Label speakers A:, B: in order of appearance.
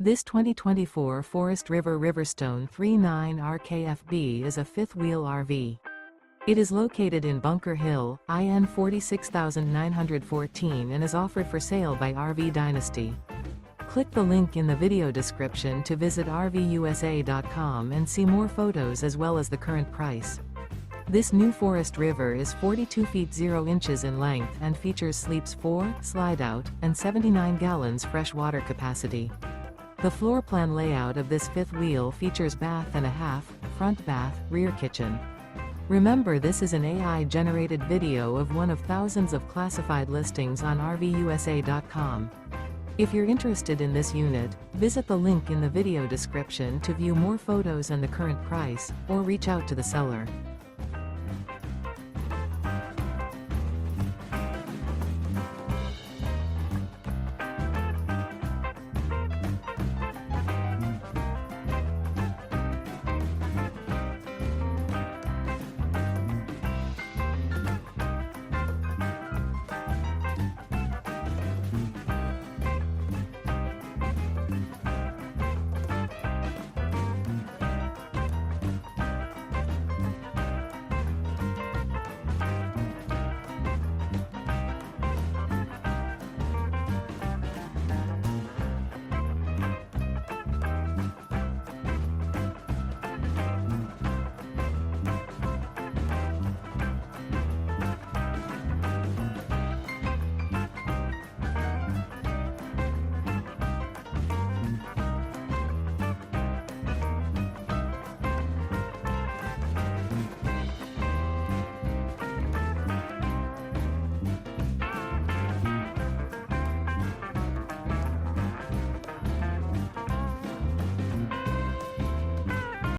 A: This 2024 Forest River RiverStone 39 RKFB is a fifth-wheel RV. It is located in Bunker Hill, IN 46914 and is offered for sale by RV Dynasty. Click the link in the video description to visit RVUSA.com and see more photos as well as the current price. This new Forest River is 42 feet 0 inches in length and features sleeps 4, Slideout, and 79 gallons fresh water capacity. The floor plan layout of this fifth wheel features bath and a half, front bath, rear kitchen. Remember, this is an AI-generated video of one of thousands of classified listings on RVUSA.com. If you're interested in this unit, visit the link in the video description to view more photos and the current price, or reach out to the seller.